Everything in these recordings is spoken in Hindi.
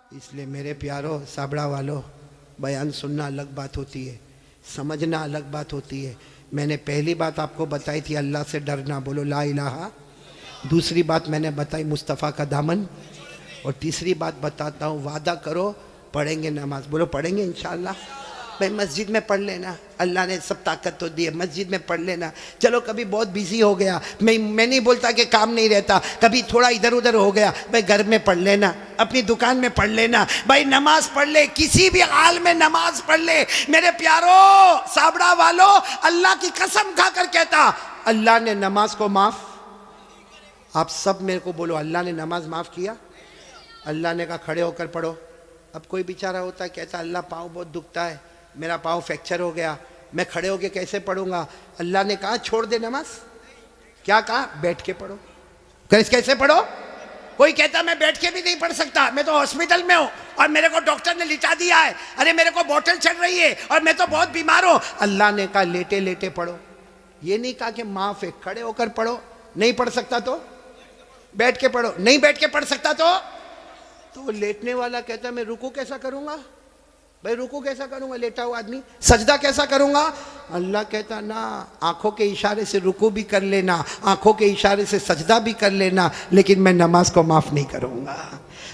इसलिए मेरे प्यारो साबड़ा वालों, बयान सुनना अलग बात होती है, समझना अलग बात होती है। मैंने पहली बात आपको बताई थी अल्लाह से डरना, बोलो ला इलाहा। दूसरी बात मैंने बताई मुस्तफ़ा का दामन। और तीसरी बात बताता हूँ, वादा करो पढ़ेंगे नमाज, बोलो पढ़ेंगे इंशाअल्लाह। भाई मस्जिद में पढ़ लेना, अल्लाह ने सब ताकत तो दी है, मस्जिद में पढ़ लेना। चलो कभी बहुत बिजी हो गया, मैं नहीं बोलता कि काम नहीं रहता, कभी थोड़ा इधर उधर हो गया, भाई घर में पढ़ लेना, अपनी दुकान में पढ़ लेना, भाई नमाज पढ़ ले, किसी भी हाल में नमाज पढ़ ले। मेरे प्यारो साबड़ा वालों, अल्लाह की कसम खाकर कहता, अल्लाह ने नमाज को माफ, आप सब मेरे को बोलो, अल्लाह ने नमाज माफ किया। अल्लाह ने कहा खड़े होकर पढ़ो। अब कोई बेचारा होता है कहता अल्लाह पाँव बहुत दुखता है, मेरा पाँव फ्रैक्चर हो गया, मैं खड़े होके कैसे पढ़ूंगा। अल्लाह ने कहा छोड़ दे नमाज। क्या कहा? बैठ के पढ़ो। कैसे पढ़ो? कोई कहता मैं बैठ के भी नहीं पढ़ सकता, मैं तो हॉस्पिटल में हूँ और मेरे को डॉक्टर ने लिटा दिया है, अरे मेरे को बोतल चढ़ रही है और मैं तो बहुत बीमार हूँ। अल्लाह ने कहा लेटे लेटे पढ़ो। ये नहीं कहा कि माफ है, खड़े होकर पढ़ो। नहीं पढ़ सकता तो बैठ के पढ़ो, नहीं बैठ के पढ़ सकता तो लेटने वाला कहता मैं रुकू कैसा करूंगा, भाई रुकू कैसा करूंगा, लेटा हुआ आदमी सजदा कैसा करूंगा। अल्लाह कहता ना, आंखों के इशारे से रुकू भी कर लेना, आंखों के इशारे से सजदा भी कर लेना, लेकिन मैं नमाज को माफ नहीं करूंगा।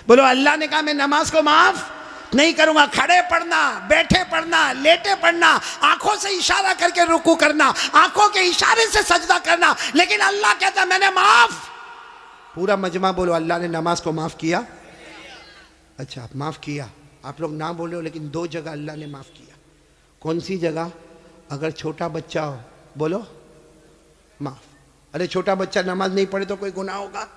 बोलो अल्लाह ने कहा मैं नमाज को माफ नहीं करूंगा। खड़े पढ़ना, बैठे पढ़ना, लेटे पढ़ना, आंखों से इशारा करके रुकू करना, आंखों के इशारे से सजदा करना, लेकिन अल्लाह कहता मैंने माफ। पूरा मजमा बोलो अल्लाह ने नमाज को माफ किया। अच्छा माफ किया, आप लोग ना बोले हो, लेकिन दो जगह अल्लाह ने माफ किया। कौन सी जगह? अगर छोटा बच्चा हो, बोलो माफ। अरे छोटा बच्चा नमाज नहीं पढ़े तो कोई गुनाह होगा?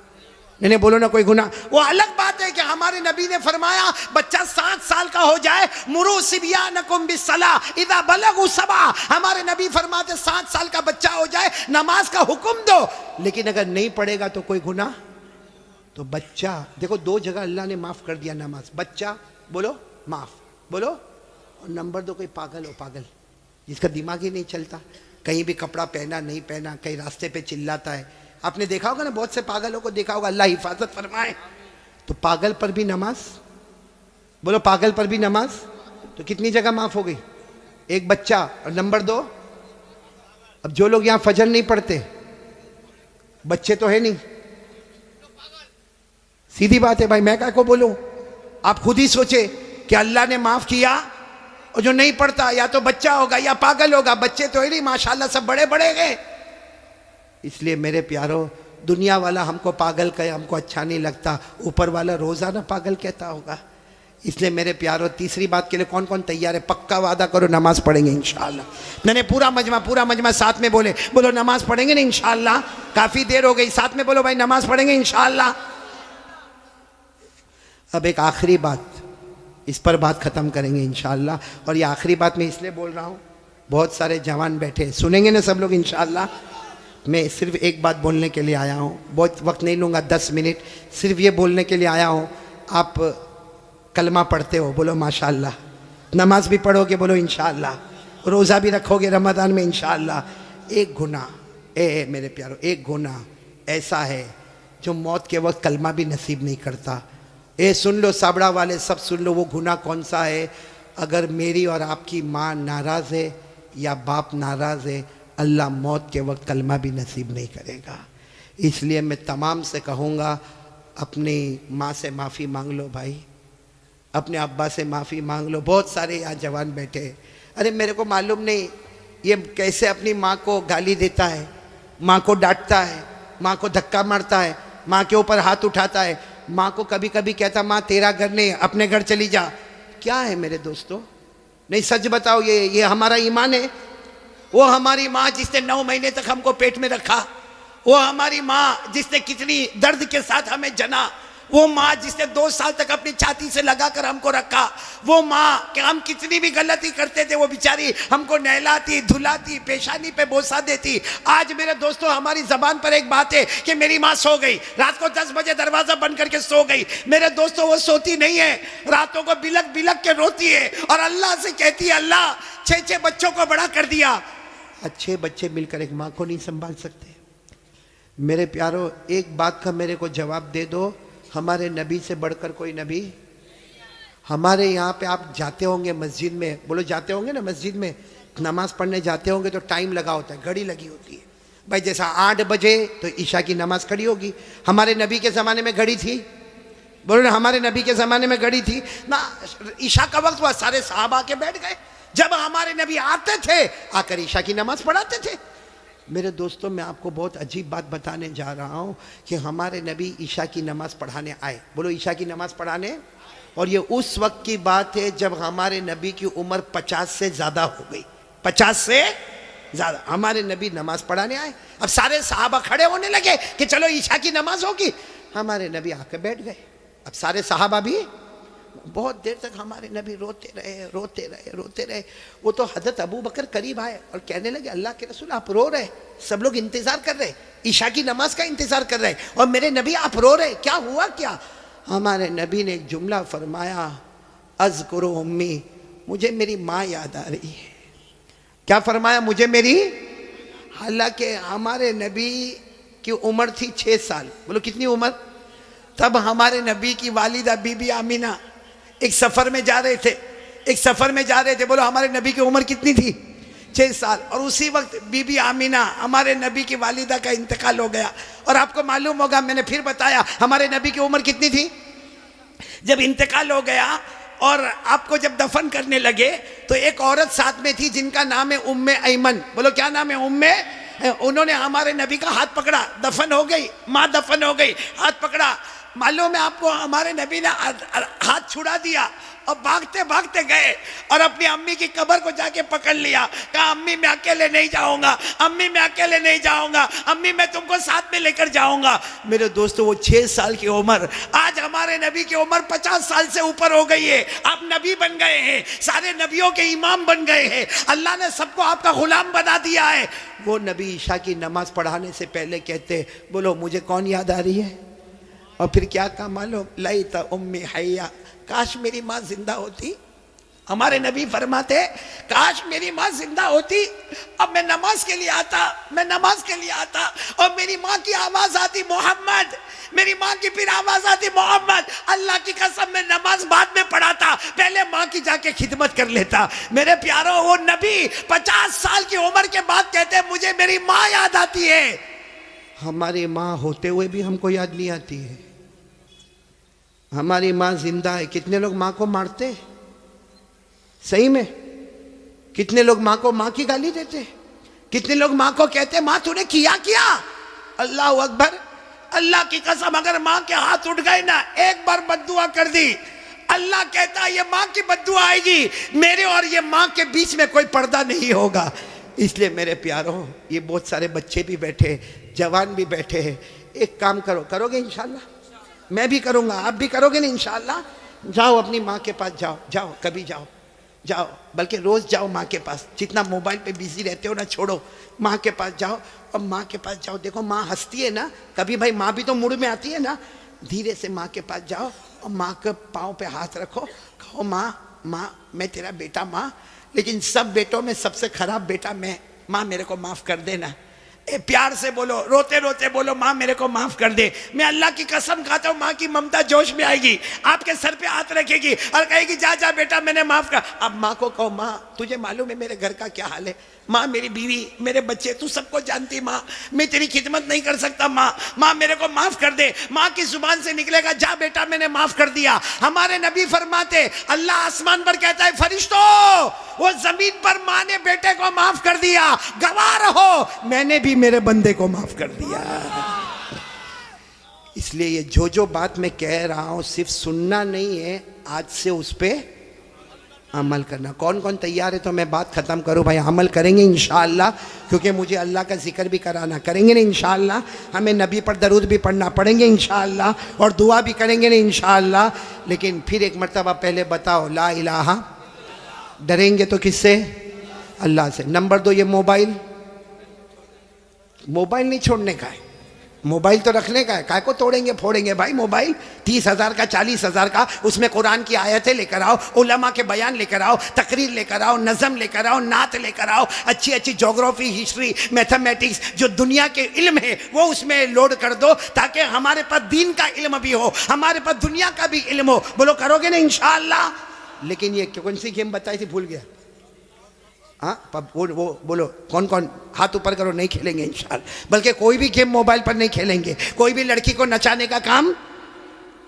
नहीं बोलो ना कोई गुनाह। वो अलग बात है कि हमारे नबी ने फरमाया बच्चा 7 साल का हो जाए, मुरू सिबियानकुम बिस्सलाह इदा बलगू सबा। हमारे नबी फरमाते 7 साल का बच्चा हो जाए नमाज का हुक्म दो, लेकिन अगर नहीं पढ़ेगा तो कोई गुनाह। तो बच्चा देखो, दो जगह अल्लाह ने माफ कर दिया नमाज। बच्चा बोलो माफ, बोलो। और नंबर 2 कोई पागल हो, पागल जिसका दिमाग ही नहीं चलता, कहीं भी कपड़ा पहना नहीं पहना, कहीं रास्ते पे चिल्लाता है। आपने देखा होगा ना, बहुत से पागलों को देखा होगा, अल्लाह हिफाजत फरमाए। तो पागल पर भी नमाज, बोलो पागल पर भी नमाज। तो कितनी जगह माफ हो गई? एक बच्चा। और नंबर 2, अब जो लोग यहाँ फजर नहीं पढ़ते, बच्चे तो है नहीं, सीधी बात है भाई, मैं क्या को बोलूं। आप खुद ही सोचे कि अल्लाह ने माफ किया, और जो नहीं पढ़ता या तो बच्चा होगा या पागल होगा। बच्चे तो है नहीं, माशाल्लाह सब बड़े बड़े गए। इसलिए मेरे प्यारो, दुनिया वाला हमको पागल कहे, हमको अच्छा नहीं लगता, ऊपर वाला रोजाना पागल कहता होगा। इसलिए मेरे प्यारो, तीसरी बात के लिए कौन कौन तैयार है? पक्का वादा करो नमाज पढ़ेंगे इंशाअल्लाह। मैंने पूरा मजमा साथ में बोले, बोलो नमाज पढ़ेंगे ना इंशाअल्लाह। काफी देर हो गई, साथ में बोलो भाई नमाज पढ़ेंगे इंशाअल्लाह। अब एक आखिरी बात, इस पर बात ख़त्म करेंगे इंशाअल्लाह। और ये आखिरी बात मैं इसलिए बोल रहा हूँ, बहुत सारे जवान बैठे, सुनेंगे ना सब लोग इंशाअल्लाह। मैं सिर्फ एक बात बोलने के लिए आया हूँ, बहुत वक्त नहीं लूँगा, 10 मिनट सिर्फ ये बोलने के लिए आया हूँ। आप कलमा पढ़ते हो, बोलो माशाअल्लाह। नमाज भी पढ़ोगे, बोलो इंशाअल्लाह। रोज़ा भी रखोगे रमज़ान में इंशाअल्लाह। एक गुनाह मेरे प्यारो, एक गुनाह ऐसा है जो मौत के वक्त कलमा भी नसीब नहीं करता। सुन लो साबड़ा वाले, सब सुन लो, वो गुनाह कौन सा है? अगर मेरी और आपकी माँ नाराज़ है या बाप नाराज़ है, अल्लाह मौत के वक्त कलमा भी नसीब नहीं करेगा। इसलिए मैं तमाम से कहूँगा, अपनी माँ से माफ़ी मांग लो भाई, अपने अब्बा से माफ़ी मांग लो। बहुत सारे यहाँ जवान बैठे, अरे मेरे को मालूम नहीं ये कैसे अपनी माँ को गाली देता है, माँ को डांटता है, माँ को धक्का मारता है, माँ के ऊपर हाथ उठाता है, माँ को कभी कभी कहता माँ तेरा घर नहीं, अपने घर चली जा। क्या है मेरे दोस्तों? नहीं सच बताओ, ये हमारा ईमान है? वो हमारी माँ जिसने 9 महीने तक हमको पेट में रखा, वो हमारी माँ जिसने कितनी दर्द के साथ हमें जना, वो माँ जिसने 2 साल तक अपनी छाती से लगाकर हमको रखा, वो माँ कि हम कितनी भी गलती करते थे वो बेचारी हमको नहलाती धुलाती, पेशानी पे बोसा देती। आज मेरे दोस्तों हमारी जबान पर एक बात है कि मेरी माँ सो गई, रात को 10 बजे दरवाजा बंद करके सो गई। मेरे दोस्तों वो सोती नहीं है, रातों को बिलक बिलक के रोती है और अल्लाह से कहती है अल्लाह 6 बच्चों को बड़ा कर दिया। 6 बच्चे मिलकर एक माँ को नहीं संभाल सकते। मेरे प्यारो, एक बात का मेरे को जवाब दे दो, हमारे नबी से बढ़कर कोई नबी? हमारे यहाँ पे आप जाते होंगे मस्जिद में, बोलो जाते होंगे ना मस्जिद में, नमाज पढ़ने जाते होंगे तो टाइम लगा होता है, घड़ी लगी होती है भाई। जैसा 8 बजे तो ईशा की नमाज खड़ी होगी। हमारे नबी के ज़माने में घड़ी थी, बोलो ना, हमारे नबी के ज़माने में घड़ी थी ना। ईशा का वक्त हुआ, सारे साहब आके बैठ गए। जब हमारे नबी आते थे आकर ईशा की नमाज पढ़ाते थे। मेरे दोस्तों, मैं आपको बहुत अजीब बात बताने जा रहा हूँ कि हमारे नबी ईशा की नमाज पढ़ाने आए, बोलो ईशा की नमाज पढ़ाने। और ये उस वक्त की बात है जब हमारे नबी की उम्र 50 से ज़्यादा हो गई, 50 से ज़्यादा। हमारे नबी नमाज पढ़ाने आए। अब सारे सहाबा खड़े होने लगे कि चलो ईशा की नमाज होगी। हमारे नबी आके बैठ गए। अब सारे सहाबा भी बहुत देर तक हमारे नबी रोते रहे रोते रहे रोते रहे। वो तो हजरत अबू बकर करीब आए और कहने लगे, अल्लाह के रसूल आप रो रहे, सब लोग इंतजार कर रहे, ईशा की नमाज का इंतजार कर रहे, और मेरे नबी आप रो रहे, क्या हुआ क्या? हमारे नबी ने एक जुमला फरमाया, अज़कुरु उम्मी, मुझे मेरी माँ याद आ रही है। क्या फरमाया? मुझे मेरी। हालांकि हमारे नबी की उम्र थी 6 साल। बोलो कितनी उम्र? तब हमारे नबी की वालिदा बीबी आमीना एक सफ़र में जा रहे थे, एक सफ़र में जा रहे थे। बोलो हमारे नबी की उम्र कितनी थी? 6 साल। और उसी वक्त बीबी आमीना हमारे नबी की वालिदा का इंतकाल हो गया। और आपको मालूम होगा, मैंने फिर बताया, हमारे नबी की उम्र कितनी थी जब इंतकाल हो गया। और आपको जब दफन करने लगे तो एक औरत साथ में थी जिनका नाम है उम्मे ऐमन। बोलो क्या नाम है? उम्मे। उन्होंने हमारे नबी का हाथ पकड़ा, दफन हो गई माँ, दफन हो गई, हाथ पकड़ा। मालूम है आपको, हमारे नबी ने हाथ छुड़ा दिया और भागते भागते गए और अपनी अम्मी की कब्र को जाके पकड़ लिया। कहा अम्मी मैं अकेले नहीं जाऊंगा, अम्मी मैं अकेले नहीं जाऊंगा, अम्मी मैं तुमको साथ में लेकर जाऊंगा। मेरे दोस्तों, वो 6 साल की उम्र, आज हमारे नबी की उम्र 50 साल से ऊपर हो गई है। आप नबी बन गए हैं, सारे नबियों के इमाम बन गए हैं, अल्लाह ने सबको आपका गुलाम बना दिया है। वो नबी ईशा की नमाज पढ़ाने से पहले कहते, बोलो मुझे कौन याद आ रही है? और फिर क्या कहा मालूम? लैता उम्मी हय्या, काश मेरी माँ जिंदा होती। हमारे नबी फरमाते, काश मेरी माँ जिंदा होती, अब मैं नमाज के लिए आता, मैं नमाज के लिए आता और मेरी माँ की आवाज आती मोहम्मद, मेरी माँ की फिर आवाज आती मोहम्मद। अल्लाह की कसम, मैं नमाज बाद में पढ़ाता, पहले माँ की जाके खिदमत कर लेता। मेरे प्यारो, वो नबी 50 साल की उम्र के बाद कहते मुझे मेरी माँ याद आती है। हमारी माँ होते हुए भी हमको याद नहीं आती है। हमारी माँ जिंदा है। कितने लोग माँ को मारते? सही में? कितने लोग माँ को माँ की गाली देते? कितने लोग माँ को कहते माँ तूने किया क्या? अल्लाह अकबर, अल्लाह की कसम, अगर माँ के हाथ उठ गए ना, एक बार बद्दुआ कर दी, अल्लाह कहता ये माँ की बद्दुआ आएगी, मेरे और ये माँ के बीच में कोई पर्दा नहीं होगा। इसलिए मेरे प्यारों, ये बहुत सारे बच्चे भी बैठे, जवान भी बैठे हैं, एक काम करो, करोगे इंशाल्लाह? मैं भी करूँगा, आप भी करोगे ना इंशाल्लाह? जाओ अपनी माँ के पास, जाओ जाओ, कभी जाओ, जाओ, बल्कि रोज़ जाओ माँ के पास। जितना मोबाइल पे बिजी रहते हो ना, छोड़ो, माँ के पास जाओ। और माँ के पास जाओ, देखो माँ हंसती है ना, कभी भाई माँ भी तो मूड में आती है ना। धीरे से माँ के पास जाओ और माँ के पाँव पे हाथ रखो, कहो माँ, माँ मैं तेरा बेटा माँ, लेकिन सब बेटों में सबसे खराब बेटा मैं, माँ मेरे को माफ़ कर देना। प्यार से बोलो, रोते रोते बोलो, माँ मेरे को माफ कर दे। मैं अल्लाह की कसम खाता हूँ, माँ की ममता जोश में आएगी, आपके सर पे हाथ रखेगी और कहेगी जा जा बेटा मैंने माफ कर। अब माँ को कहो, माँ तुझे मालूम है मेरे घर का क्या हाल है, माँ मेरी बीवी, मेरे बच्चे, तू सबको जानती माँ, मैं तेरी खिदमत नहीं कर सकता माँ, माँ मेरे को माफ कर दे। माँ की जुबान से निकलेगा जा बेटा मैंने माफ कर दिया। हमारे नबी फरमाते, अल्लाह आसमान पर कहता है फरिश्तों, वो जमीन पर माँ ने बेटे को माफ कर दिया, गवाह रहो मैंने भी मेरे बंदे को माफ कर दिया। इसलिए ये जो बात मैं कह रहा हूं सिर्फ सुनना नहीं है, आज से उस पर अमल करना। कौन कौन तैयार है? तो मैं बात खत्म करूं भाई, अमल करेंगे इंशाअल्लाह, क्योंकि मुझे अल्लाह का जिक्र भी कराना, करेंगे ना इंशाअल्लाह। हमें नबी पर दरूद भी पढ़ना पड़ेंगे इंशाअल्लाह, और दुआ भी करेंगे ना इंशाअल्लाह। लेकिन फिर एक मरतबा पहले बताओ ला इलाहा, डरेंगे तो किससे? अल्लाह से। नंबर 2, ये मोबाइल नहीं छोड़ने का है। मोबाइल तो रखने का है, काय को तोड़ेंगे फोड़ेंगे भाई मोबाइल। 30,000 का 40,000 का, उसमें कुरान की आयतें लेकर आओ, उलमा के बयान लेकर आओ, तकरीर लेकर आओ, नज़म लेकर आओ, नात लेकर आओ, अच्छी अच्छी जोग्राफी, हिस्ट्री, मैथमेटिक्स, जो दुनिया के इल्म है वो उसमें लोड कर दो, ताकि हमारे पास दीन का इल्म भी हो, हमारे पास दुनिया का भी इल्म हो। बोलो करोगे ना इंशाअल्लाह। लेकिन ये कौन सी गेम बताई थी, भूल गया। हाँ वो बोलो कौन कौन, हाथ ऊपर करो। नहीं खेलेंगे इंशाअल्लाह, बल्कि कोई भी गेम मोबाइल पर नहीं खेलेंगे। कोई भी लड़की को नचाने का काम,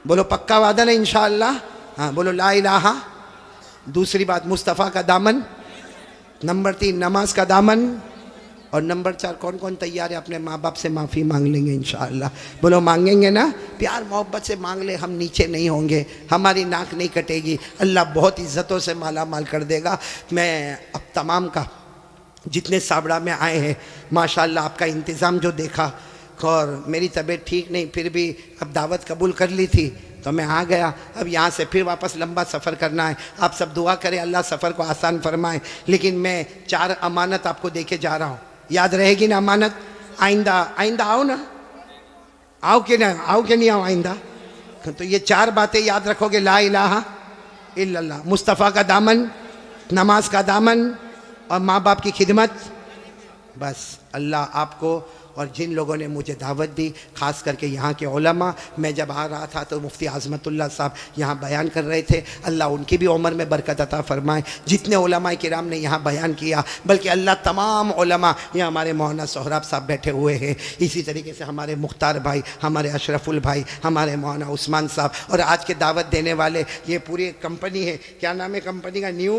बोलो पक्का वादा नहीं इंशाअल्लाह। हाँ बोलो ला इलाहा। दूसरी बात मुस्तफ़ा का दामन। नंबर 3 नमाज का दामन। और नंबर 4 कौन कौन तैयार है अपने माँ बाप से माफ़ी मांग लेंगे इंशाअल्लाह। बोलो मांगेंगे ना, प्यार मोहब्बत से मांग ले, हम नीचे नहीं होंगे, हमारी नाक नहीं कटेगी, अल्लाह बहुत इज़्ज़तों से माला माल कर देगा। मैं अब तमाम का जितने साबड़ा में आए हैं माशाअल्लाह, आपका इंतज़ाम जो देखा, और मेरी तबीयत ठीक नहीं फिर भी अब दावत कबूल कर ली थी तो मैं आ गया। अब यहाँ से फिर वापस लंबा सफ़र करना है। आप सब दुआ करें अल्लाह सफ़र को आसान फरमाए। लेकिन मैं 4 अमानत आपको दे के जा रहा हूँ, याद रहेगी ना अमानत? आइंदा आइंदा आओ ना, आओ कि ना, आओ कि नहीं आओ आइंदा? तो ये 4 बातें याद रखोगे, ला इलाहा इल्लल्लाह, मुस्तफ़ा का दामन, नमाज का दामन और माँ बाप की खिदमत। बस अल्लाह आपको और जिन लोगों ने मुझे दावत दी, ख़ास करके यहाँ के उलमा, मैं जब आ रहा था तो मुफ्ती आज़मतुल्लाह साहब यहाँ बयान कर रहे थे, अल्लाह उनकी भी उम्र में बरकत अता फ़रमाए। जितने उलमा किराम ने यहाँ बयान किया, बल्कि अल्लाह तमाम उलमा, यहाँ हमारे मौलाना सोहराब साहब बैठे हुए हैं, इसी तरीके से हमारे मुख्तार भाई, हमारे अशरफुल भाई, हमारे मौलाना उस्मान साहब, और आज के दावत देने वाले ये पूरी कंपनी है, क्या नाम है कंपनी का? न्यू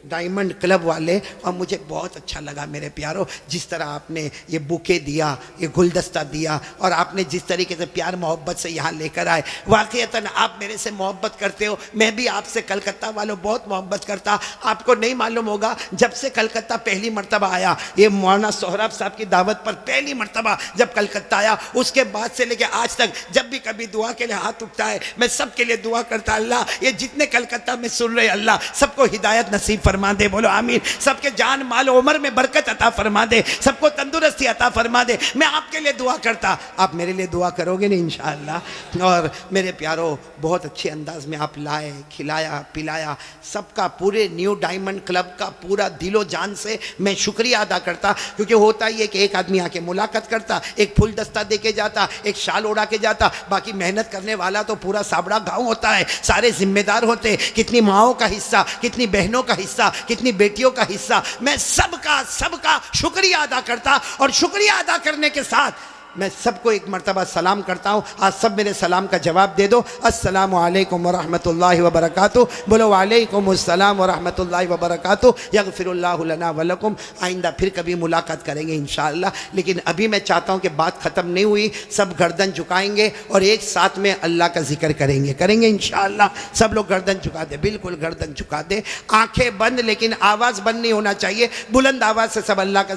डायमंड क्लब वाले। और मुझे बहुत अच्छा लगा मेरे प्यारों, जिस तरह आपने ये बुके दिया, ये गुलदस्ता दिया, और आपने जिस तरीके से प्यार मोहब्बत से यहाँ लेकर आए, वाक़ईतन आप मेरे से मोहब्बत करते हो, मैं भी आपसे कलकत्ता वालों बहुत मोहब्बत करता। आपको नहीं मालूम होगा, जब से कलकत्ता पहली मरतबा आया, ये मौलाना सोहराब साहब की दावत पर पहली मरतबा जब कलकत्ता आया, उसके बाद से लेकर आज तक जब भी कभी दुआ के लिए हाथ उठता है, मैं सबके लिए दुआ करता, अल्लाह ये जितने कलकत्ता में सुन रहे, अल्लाह सबको हिदायत नसीब फरमा दे। बोलो आमीन। सबके जान माल उम्र में बरकत अता फरमा दे, सबको तंदुरुस्ती अता फरमा दे। मैं आपके लिए दुआ करता, आप मेरे लिए दुआ करोगे ना इंशाअल्लाह। और मेरे प्यारों, बहुत अच्छे अंदाज में आप लाए, खिलाया पिलाया, सबका पूरे न्यू डायमंड क्लब का पूरा दिलो जान से मैं शुक्रिया अदा करता। क्योंकि होता ही है कि एक आदमी आके मुलाकात करता, एक फूल दस्ता दे के जाता, एक शाल उड़ा के जाता, बाकी मेहनत करने वाला तो पूरा साबड़ा गाँव होता है, सारे जिम्मेदार होते, कितनी माओं का हिस्सा, कितनी बहनों का हिस्सा, कितनी बेटियों का हिस्सा। मैं सबका शुक्रिया अदा करता, और शुक्रिया अदा करने के साथ मैं सबको एक मर्तबा सलाम करता हूँ। आज सब मेरे सलाम का जवाब दे दो, अस्सलामु अलैकुम व रहमतुल्लाहि व बरकातुहू। बोलो वालेकुम अस्सलाम व रहमतुल्लाहि व बरकातुहू। यगफिरुल्लाहु लना व लकुम। आइंदा फिर कभी मुलाकात करेंगे इंशाअल्लाह। लेकिन अभी मैं चाहता हूँ कि बात ख़त्म नहीं हुई, सब गर्दन झुकाएंगे और एक साथ में अल्लाह का जिक्र करेंगे इंशाअल्लाह। सब लोग गर्दन झुका दे, बिल्कुल गर्दन झुका दे, आंखें बंद, लेकिन आवाज़ बंद नहीं होना चाहिए, बुलंद आवाज़ से सब अल्लाह का